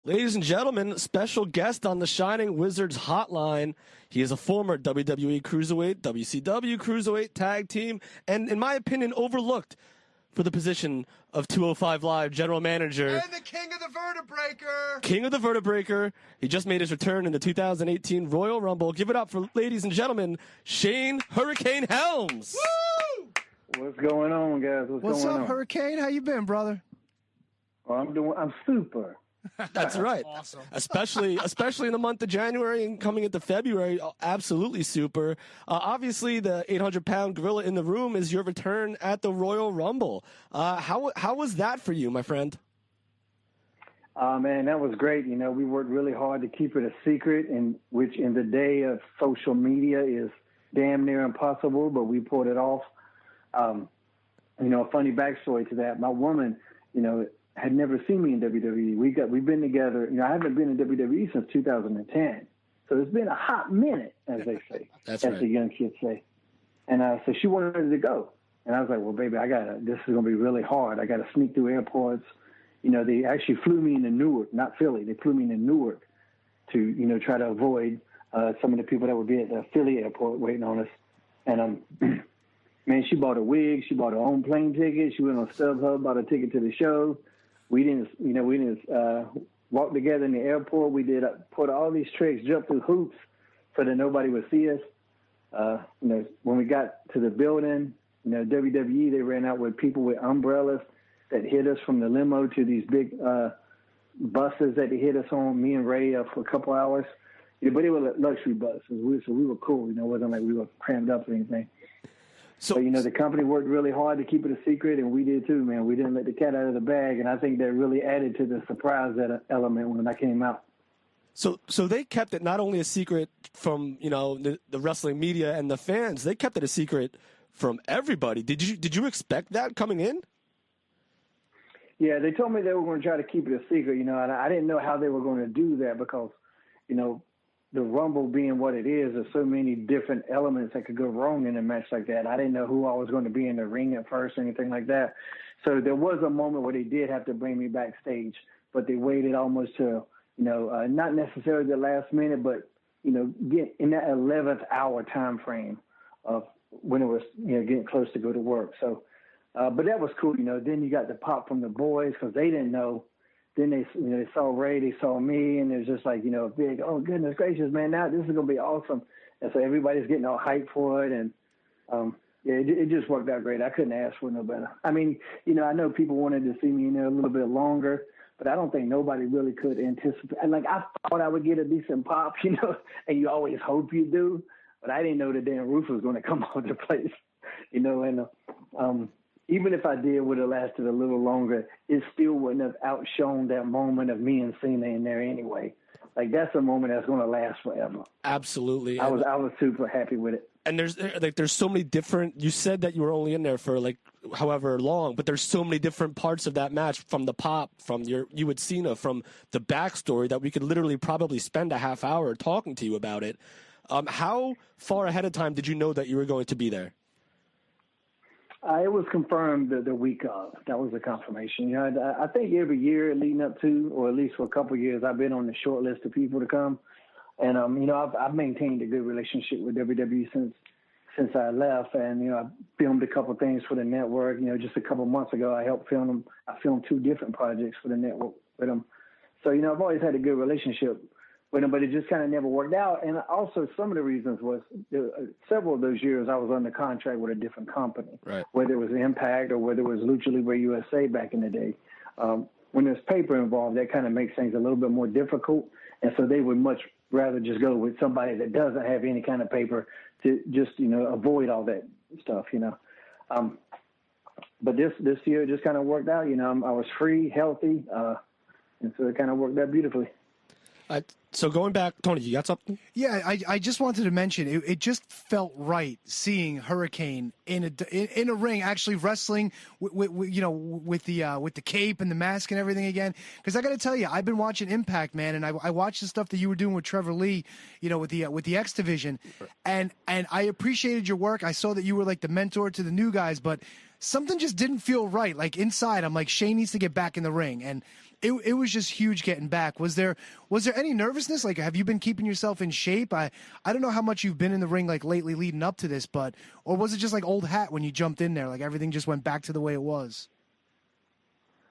Ladies and gentlemen, special guest on the Shining Wizards hotline. He is a former WWE Cruiserweight, WCW Cruiserweight Tag Team, and in my opinion, overlooked for the position of 205 Live General Manager. And the King of the Vertebreaker. King of the Vertebreaker. He just made his return in the 2018 Royal Rumble. Give it up for, ladies and gentlemen, Shane Hurricane Helms. Woo! What's going on, guys? What's going up, on? Hurricane? How you been, brother? Well, I'm super. That's right. Awesome. Especially in the month of January and coming into February, absolutely super. Obviously, the 800-pound gorilla in the room is your return at the Royal Rumble. How was that for you, my friend? Man, that was great. You know, we worked really hard to keep it a secret, and which in the day of social media is damn near impossible, but we pulled it off. You know, a funny backstory to that. My woman, you know, had never seen me in WWE. We've been together. You know, I haven't been in WWE since 2010. So it's been a hot minute, as they say, That's as right. the young kids say. And so she wanted to go. And I was like, well, baby, this is going to be really hard. I got to sneak through airports. You know, they actually flew me into Newark, not Philly. They flew me into Newark to, you know, try to avoid some of the people that would be at the Philly airport waiting on us. And, man, she bought a wig. She bought her own plane ticket. She went on StubHub, bought a ticket to the show. We didn't walk together in the airport. We did put all these tricks, jump through hoops so that nobody would see us. You know, when we got to the building, you know, WWE, they ran out with people with umbrellas that hit us from the limo to these big buses that they hit us on, me and Ray, for a couple hours. Yeah, but they were luxury buses, so we were cool. You know, it wasn't like we were crammed up or anything. So, you know, the company worked really hard to keep it a secret, and we did too, man. We didn't let the cat out of the bag, and I think that really added to the surprise element when I came out. So they kept it not only a secret from, you know, the wrestling media and the fans, they kept it a secret from everybody. Did you expect that coming in? Yeah, they told me they were going to try to keep it a secret, you know, and I didn't know how they were going to do that because, you know, the Rumble being what it is, there's so many different elements that could go wrong in a match like that. I didn't know who I was going to be in the ring at first or anything like that. So there was a moment where they did have to bring me backstage, but they waited almost to, you know, not necessarily the last minute, but, you know, get in that 11th hour time frame of when it was, you know, getting close to go to work. So, but that was cool, you know. Then you got the pop from the boys because they didn't know. Then they saw Ray, they saw me, and it was just like, you know, big, oh, goodness gracious, man, now this is going to be awesome. And so everybody's getting all hyped for it. And, yeah, it just worked out great. I couldn't ask for no better. I mean, you know, I know people wanted to see me in there a little bit longer, but I don't think nobody really could anticipate. And, like, I thought I would get a decent pop, you know, and you always hope you do. But I didn't know the damn roof was going to come off the place, you know, and even if I did, would have lasted a little longer, it still wouldn't have outshone that moment of me and Cena in there anyway. Like, that's a moment that's going to last forever. Absolutely. I was super happy with it. And there's so many different. You said that you were only in there for like however long, but there's so many different parts of that match, from the pop, from you with Cena, from the backstory, that we could literally probably spend a half hour talking to you about it. How far ahead of time did you know that you were going to be there? It was confirmed the week of. That was the confirmation. You know, I think every year leading up to, or at least for a couple of years, I've been on the short list of people to come. And, you know, I've maintained a good relationship with WWE since I left. And, you know, I filmed a couple of things for the network. You know, just a couple of months ago, I helped film them. I filmed 2 different projects for the network with them. So, you know, I've always had a good relationship with them, but it just kind of never worked out. And also some of the reasons was several of those years I was under contract with a different company, right, whether it was Impact or whether it was Lucha Libre USA back in the day. When there's paper involved, that kind of makes things a little bit more difficult. And so they would much rather just go with somebody that doesn't have any kind of paper to just, you know, avoid all that stuff, you know. But this year it just kind of worked out. You know, I was free, healthy, and so it kind of worked out beautifully. So going back, Tony, you got something? Yeah, I just wanted to mention it just felt right seeing Hurricane in a ring, actually wrestling with the cape and the mask and everything again. Because I got to tell you, I've been watching Impact, man, and I watched the stuff that you were doing with Trevor Lee, you know, with the X Division, and I appreciated your work. I saw that you were like the mentor to the new guys, but something just didn't feel right. Like inside, I'm like, Shane needs to get back in the ring, and it was just huge getting back. Was there any nervousness? Like, have you been keeping yourself in shape? I don't know how much you've been in the ring like lately leading up to this, or was it just like old hat when you jumped in there? Like everything just went back to the way it was.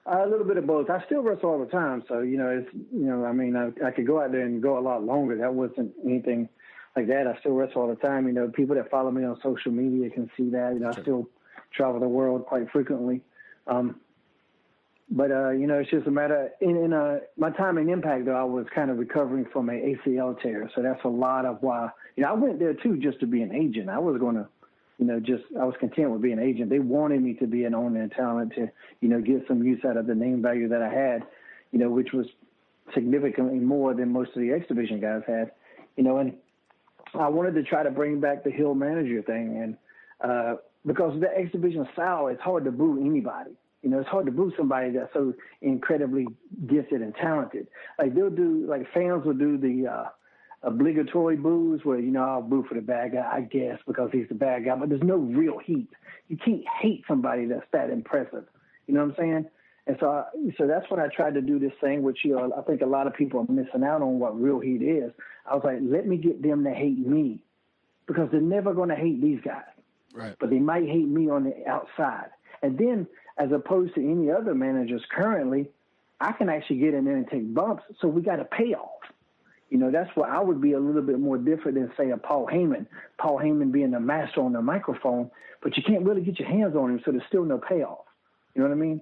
A little bit of both. I still wrestle all the time, so I mean, I could go out there and go a lot longer. That wasn't anything like that. I still wrestle all the time. People that follow me on social media can see that. I still travel the world quite frequently. But it's just a matter. In my time in Impact, though, I was kind of recovering from an ACL tear, so that's a lot of why. I went there too just to be an agent. I was going to, I was content with being an agent. They wanted me to be an owner and talent to, get some use out of the name value that I had, which was significantly more than most of the X Division guys had, and I wanted to try to bring back the heel manager thing, and because the X Division style, it's hard to boo anybody. It's hard to boo somebody that's so incredibly gifted and talented. Like fans will do the obligatory boos where, I'll boo for the bad guy, I guess, because he's the bad guy, but there's no real heat. You can't hate somebody that's that impressive. You know what I'm saying? And so that's what I tried to do this thing, which, I think a lot of people are missing out on what real heat is. I was like, let me get them to hate me, because they're never going to hate these guys. Right. But they might hate me on the outside. And then, as opposed to any other managers currently, I can actually get in there and take bumps, so we got a payoff. That's where I would be a little bit more different than, say, a Paul Heyman. Paul Heyman being the master on the microphone, but you can't really get your hands on him, so there's still no payoff. You know what I mean?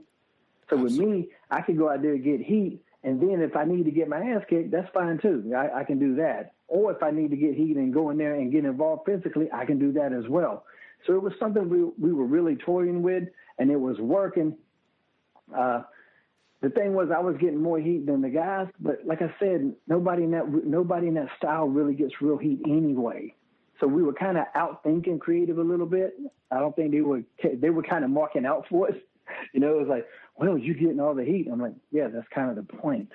So with me, I could go out there and get heat, and then if I need to get my ass kicked, that's fine too. I can do that. Or if I need to get heat and go in there and get involved physically, I can do that as well. So it was something we were really toying with, and it was working. The thing was, I was getting more heat than the guys, but like I said, nobody in that style really gets real heat anyway. So we were kind of outthinking creative a little bit. I don't think they were kind of marking out for us. It was like, well, you're getting all the heat. I'm like, yeah, that's kind of the point.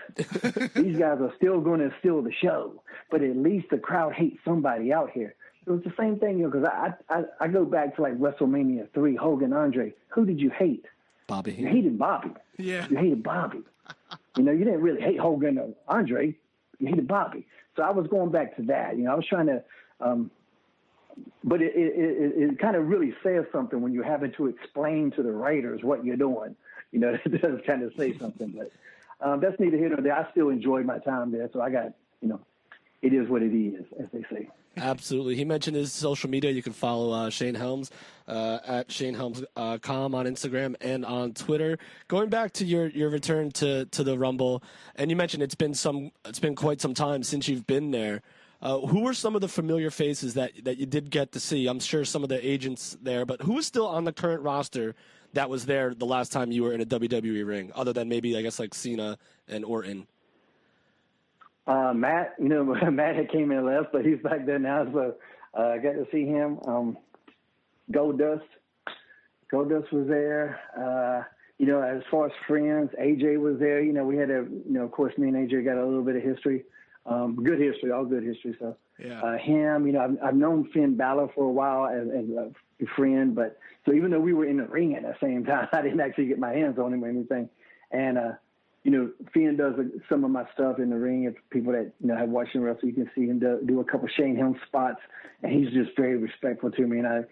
These guys are still going to steal the show, but at least the crowd hates somebody out here. It was the same thing, because I go back to like WrestleMania 3, Hogan, Andre. Who did you hate? Bobby. You hated Bobby. Yeah. You hated Bobby. You didn't really hate Hogan or Andre. You hated Bobby. So I was going back to that. I was trying to, but it kind of really says something when you're having to explain to the writers what you're doing. It does kind of say something. But that's neither here nor there. I still enjoyed my time there. So I got, it is what it is, as they say. Absolutely. He mentioned his social media. You can follow Shane Helms at ShaneHelms.com on Instagram and on Twitter. Going back to your return to the Rumble, and you mentioned it's been quite some time since you've been there. Who were some of the familiar faces that you did get to see? I'm sure some of the agents there, but who was still on the current roster that was there the last time you were in a WWE ring, other than maybe, I guess, like Cena and Orton? Matt, Matt had came in last, but he's back there now, so I got to see him. Goldust was there. As far as friends, AJ was there. We had of course, me and AJ got a little bit of history, good history, all good history. So yeah. Him, I've known Finn Balor for a while as a friend, but so even though we were in the ring at the same time, I didn't actually get my hands on him or anything. And Finn does some of my stuff in the ring. If people that have watched him wrestle, you can see him do a couple Shane Helms spots, and he's just very respectful to me. And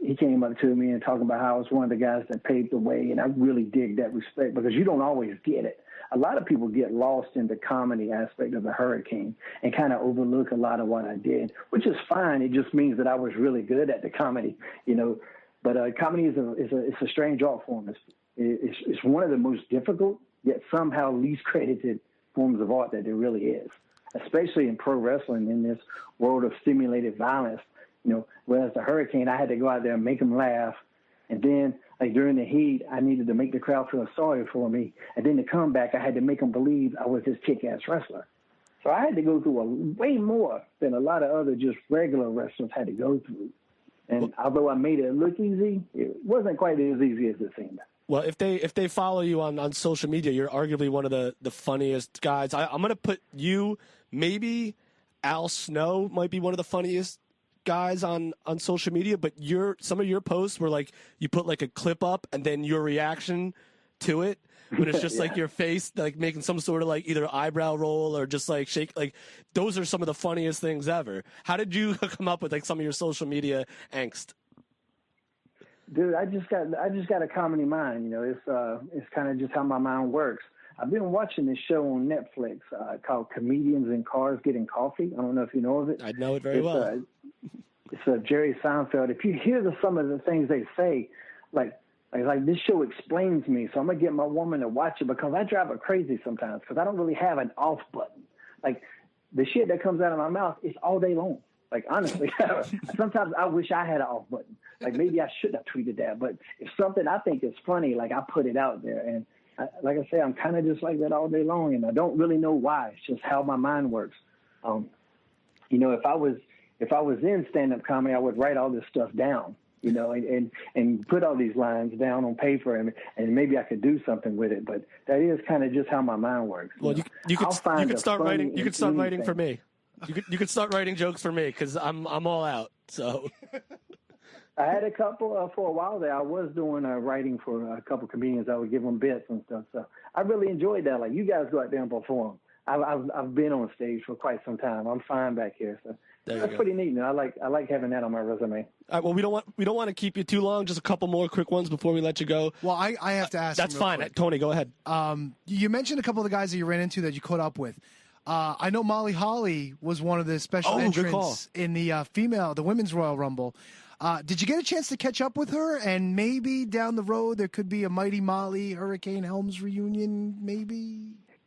he came up to me and talking about how I was one of the guys that paved the way, and I really dig that respect, because you don't always get it. A lot of people get lost in the comedy aspect of the Hurricane and kind of overlook a lot of what I did, which is fine. It just means that I was really good at the comedy, But comedy is a strange art form. It's one of the most difficult, yet somehow least credited forms of art that there really is, especially in pro wrestling, in this world of stimulated violence. Whereas the Hurricane, I had to go out there and make them laugh. And then, like during the heat, I needed to make the crowd feel sorry for me. And then to come back, I had to make them believe I was this kick-ass wrestler. So I had to go through way more than a lot of other just regular wrestlers had to go through. And although I made it look easy, it wasn't quite as easy as it seemed. Well, if they follow you on social media, you're arguably one of the funniest guys. I'm going to put you, maybe Al Snow might be one of the funniest guys on social media, but some of your posts were like you put like a clip up and then your reaction to it. When it's just like your face, like making some sort of like either eyebrow roll or just like shake, like those are some of the funniest things ever. How did you come up with like some of your social media angst? Dude, I just got a comedy mind. It's kind of just how my mind works. I've been watching this show on Netflix called Comedians in Cars Getting Coffee. I don't know if you know of it. I know it very well. It's Jerry Seinfeld. If you hear some of the things they say, like this show explains me, so I'm going to get my woman to watch it because I drive her crazy sometimes because I don't really have an off button. Like, the shit that comes out of my mouth is all day long. Like, honestly, sometimes I wish I had an off button. Like, maybe I shouldn't have tweeted that. But if something I think is funny, like, I put it out there. And like I say, I'm kind of just like that all day long, and I don't really know why. It's just how my mind works. If I was in stand-up comedy, I would write all this stuff down. And put all these lines down on paper, and maybe I could do something with it. But that is kind of just how my mind works. Well, you could start writing. You could start writing for me. You could start writing jokes for me because I'm all out. So I had a couple for a while there. I was doing writing for a couple comedians. I would give them bits and stuff. So I really enjoyed that. Like, you guys go out there and perform. I've been on stage for quite some time. I'm fine back here. So that's pretty neat. I like having that on my resume. All right, well, we don't want to keep you too long. Just a couple more quick ones before we let you go. Well, I have to ask. That's fine. Quick. Tony, go ahead. You mentioned a couple of the guys that you ran into that you caught up with. I know Molly Holly was one of the special entrants in the Women's Royal Rumble. Did you get a chance to catch up with her? And maybe down the road there could be a Mighty Molly Hurricane Helms reunion, maybe?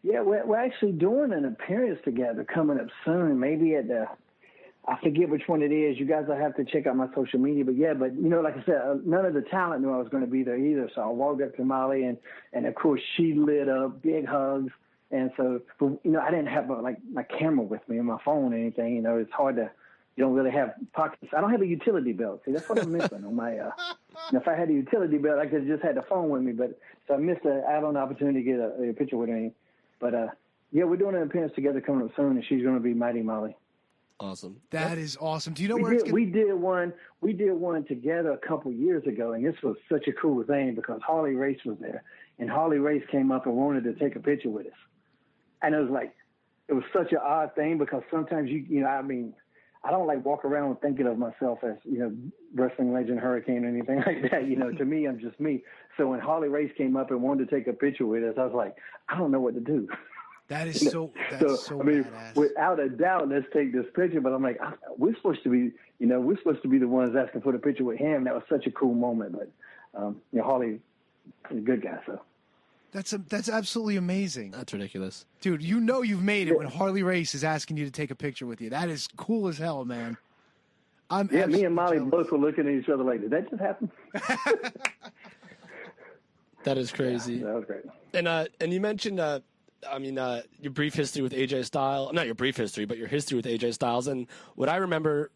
Yeah, we're actually doing an appearance together coming up soon, maybe at I forget which one it is. You guys will have to check out my social media. But like I said, none of the talent knew I was going to be there either. So I walked up to Molly, and of course she lit up, big hugs. And so, I didn't have my camera with me and my phone or anything. It's hard to, you don't really have pockets. I don't have a utility belt. See, that's what I'm missing on my, if I had a utility belt, I could have just had the phone with me. But so I missed out on the opportunity to get a picture with her. But we're doing an appearance together coming up soon, and she's going to be Mighty Molly. Awesome. That is awesome. Do you know we did one together a couple years ago, and this was such a cool thing because Harley Race was there, and Harley Race came up and wanted to take a picture with us. And it was such an odd thing because sometimes I don't like walk around thinking of myself as, wrestling legend Hurricane or anything like that. To me, I'm just me. So when Harley Race came up and wanted to take a picture with us, I was like, I don't know what to do. That is so badass. Without a doubt, let's take this picture. But I'm like, we're supposed to be the ones asking for the picture with him. That was such a cool moment. But Harley is a good guy. So that's absolutely amazing. That's ridiculous, dude. You've made it when Harley Race is asking you to take a picture with you. That is cool as hell, man. Me and Molly both were looking at each other like, did that just happen? That is crazy. Yeah, that was great. And you mentioned. Your brief history with AJ Styles, not your brief history, but your history with AJ Styles. And what I remember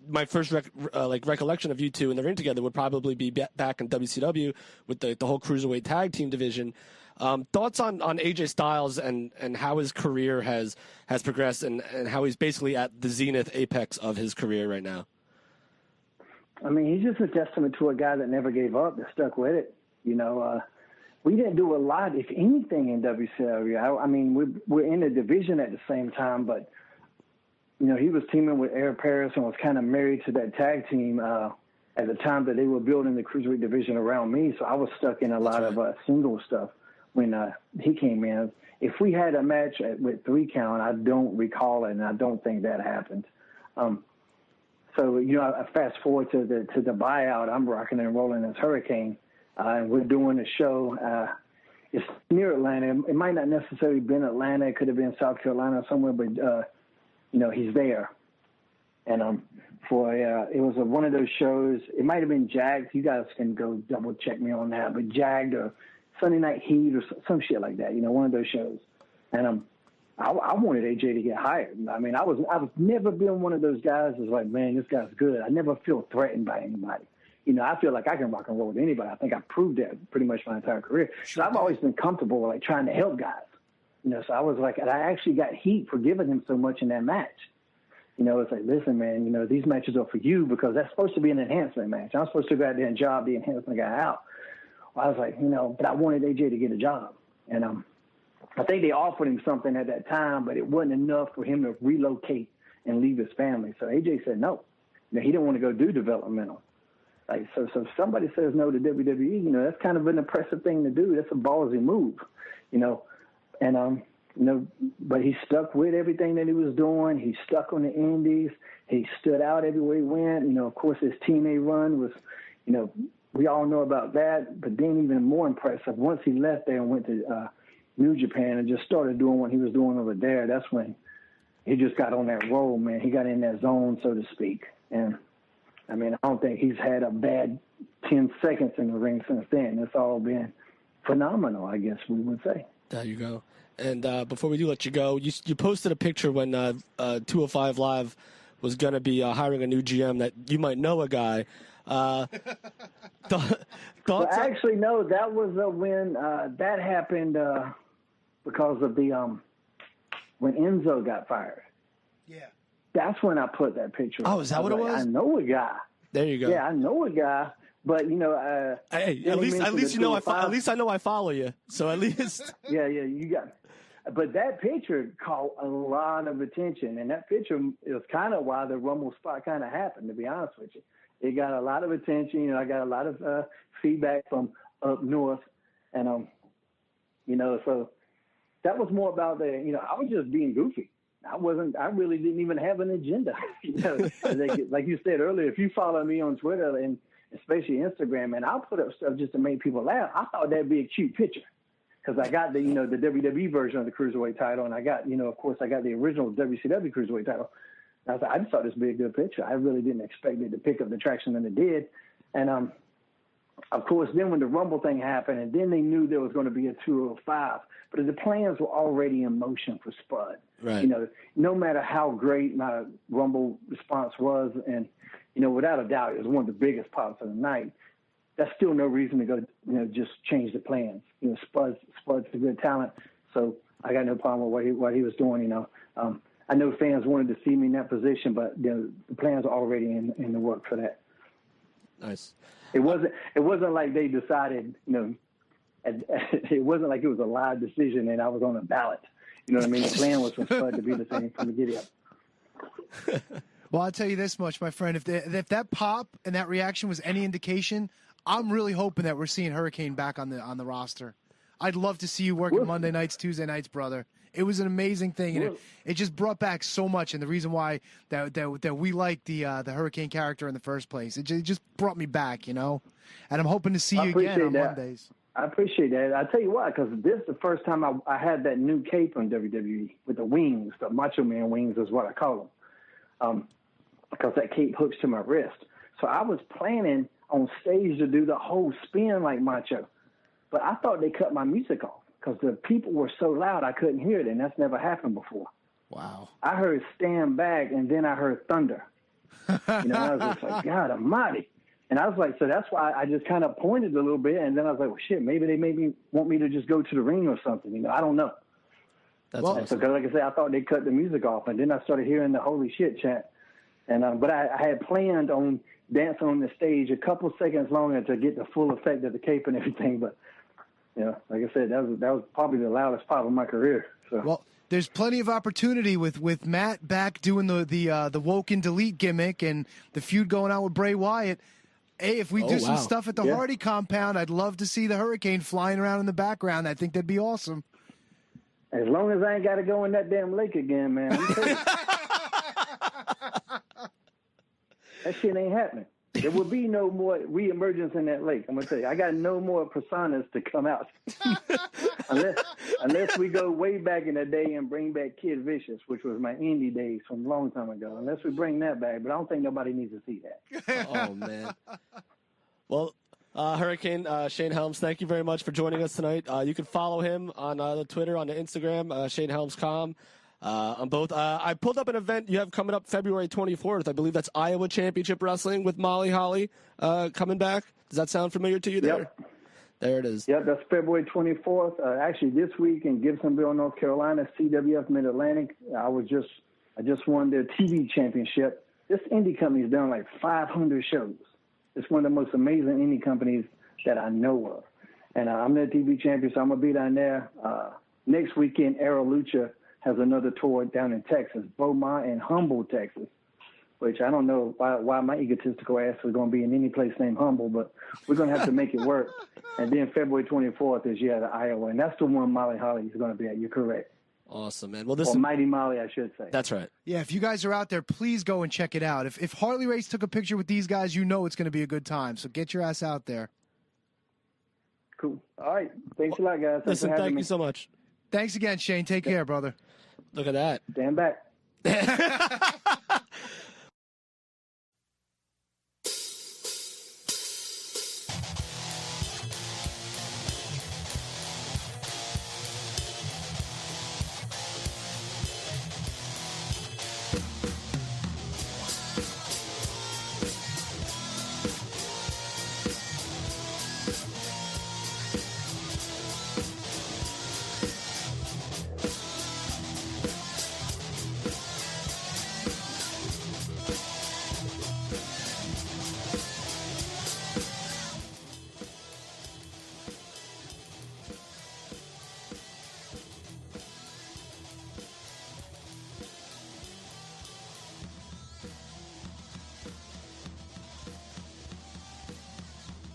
my first recollection of you two in the ring together would probably be back in WCW with the whole Cruiserweight Tag Team division. Thoughts on AJ Styles and how his career has progressed and how he's basically at the zenith apex of his career right now? I mean, he's just a testament to a guy that never gave up, that stuck with it. We didn't do a lot, if anything, in WCW. We're in the division at the same time, but, he was teaming with Eric Paris and was kind of married to that tag team at the time that they were building the Cruiserweight division around me. So I was stuck in a lot of single stuff when he came in. If we had a match with 3 count, I don't recall it, and I don't think that happened. I fast forward to the buyout. I'm rocking and rolling as Hurricane. And we're doing a show. It's near Atlanta. It might not necessarily have been Atlanta. It could have been South Carolina or somewhere, but, he's there. And it was one of those shows. It might have been Jagged. You guys can go double check me on that. But Jagged or Sunday Night Heat or some shit like that, one of those shows. And I wanted AJ to get hired. I mean, I was never been one of those guys that's like, man, this guy's good. I never feel threatened by anybody. I feel like I can rock and roll with anybody. I think I proved that pretty much my entire career. So I've always been comfortable with trying to help guys. So I was like, and I actually got heat for giving him so much in that match. It's like, listen, man, these matches are for you because that's supposed to be an enhancement match. I'm supposed to go out there and job the enhancement guy out. Well, I was like, but I wanted AJ to get a job. And I think they offered him something at that time, but it wasn't enough for him to relocate and leave his family. So AJ said no. He didn't want to go do developmental. Like, so if somebody says no to WWE, that's kind of an impressive thing to do. That's a ballsy move, and but he stuck with everything that he was doing. He stuck on the indies. He stood out everywhere he went. Of course, his TNA run was, we all know about that. But then even more impressive, once he left there and went to New Japan and just started doing what he was doing over there, that's when he just got on that roll, man. He got in that zone, so to speak. And, I don't think he's had a bad 10 seconds in the ring since then. It's all been phenomenal, I guess we would say. There you go. And before we do let you go, you posted a picture when 205 Live was going to be hiring a new GM that you might know a guy. Actually, no, that was when that happened because of the when Enzo got fired. Yeah. That's when I put that picture. Oh, is that what it was? I know a guy. There you go. Yeah, I know a guy. But hey, at least I know I follow you. So at least yeah, you got. But that picture caught a lot of attention, and that picture is kind of why the Rumble spot kind of happened. To be honest with you, it got a lot of attention. I got a lot of feedback from up north, and so that was more about the. I was just being goofy. I really didn't even have an agenda. Like you said earlier, if you follow me on Twitter and especially Instagram, man, I'll put up stuff just to make people laugh. I thought that'd be a cute picture because I got the WWE version of the Cruiserweight title, and I got, of course, I got the original WCW Cruiserweight title. I just thought this would be a good picture. I really didn't expect it to pick up the traction that it did. And, of course, then when the Rumble thing happened, and then they knew there was going to be a 205, but the plans were already in motion for Spud. Right. No matter how great my Rumble response was, and, without a doubt, it was one of the biggest pops of the night, that's still no reason to go, just change the plans. Spud's a good talent, so I got no problem with what he was doing, I know fans wanted to see me in that position, but the plans are already in the work for that. Nice. It wasn't like they decided, it wasn't like it was a live decision and I was on a ballot. You know what I mean? The plan was for Spud to be the same from the get-up. Well, I'll tell you this much, my friend. If that pop and that reaction was any indication, I'm really hoping that we're seeing Hurricane back on the roster. I'd love to see you working Monday nights, Tuesday nights, brother. It was an amazing thing, and it just brought back so much. And the reason why that we like the Hurricane character in the first place, it just brought me back, And I'm hoping to see you again on Mondays. I appreciate that. I tell you why, because this is the first time I had that new cape on WWE with the wings, the Macho Man wings is what I call them, because that cape hooks to my wrist. So I was planning on stage to do the whole spin like Macho, but I thought they cut my music off because the people were so loud I couldn't hear it, and that's never happened before. Wow. I heard Stand Back, and then I heard Thunder. I was just like, God almighty. And I was like, so that's why I just kind of pointed a little bit, and then I was like, well, shit, maybe they want me to just go to the ring or something. I don't know. That's awesome. So, like I said, I thought they cut the music off, and then I started hearing the holy shit chant. And but I had planned on dancing on the stage a couple seconds longer to get the full effect of the cape and everything. But, like I said, that was probably the loudest part of my career. So. Well, there's plenty of opportunity with Matt back doing the woke and delete gimmick and the feud going on with Bray Wyatt. Hey, if we do some stuff at the Hardy compound, I'd love to see the Hurricane flying around in the background. I think that'd be awesome. As long as I ain't got to go in that damn lake again, man. That shit ain't happening. There will be no more reemergence in that lake. I'm going to tell you, I got no more personas to come out. unless we go way back in the day and bring back Kid Vicious, which was my indie days from a long time ago. Unless we bring that back, but I don't think nobody needs to see that. Oh, man. Well, Hurricane Shane Helms, thank you very much for joining us tonight. You can follow him on the Twitter, on the Instagram, ShaneHelms.com. On both. I pulled up an event you have coming up February 24th. I believe that's Iowa Championship Wrestling with Molly Holly coming back. Does that sound familiar to you there? Yep. There it is. Yep, that's February 24th. Actually, this week in Gibsonville, North Carolina, CWF Mid-Atlantic. I was just I just won their TV championship. This indie company's done like 500 shows. It's one of the most amazing indie companies that I know of. And I'm their TV champion, so I'm going to be down there. Next weekend, Aero Lucha has another tour down in Texas, Beaumont and Humble, Texas, which I don't know why my egotistical ass is going to be in any place named Humble, but we're going to have to make it work. And then February 24th is, Iowa, and that's the one Molly Holly is going to be at. You're correct. Awesome, man. Well, Or Mighty Molly, I should say. That's right. Yeah, if you guys are out there, please go and check it out. If Harley Race took a picture with these guys, you know it's going to be a good time. So get your ass out there. Cool. All right. Thanks a lot, guys. Listen, thank you so much. Thanks again, Shane. Take care, brother. Look at that. Stand back.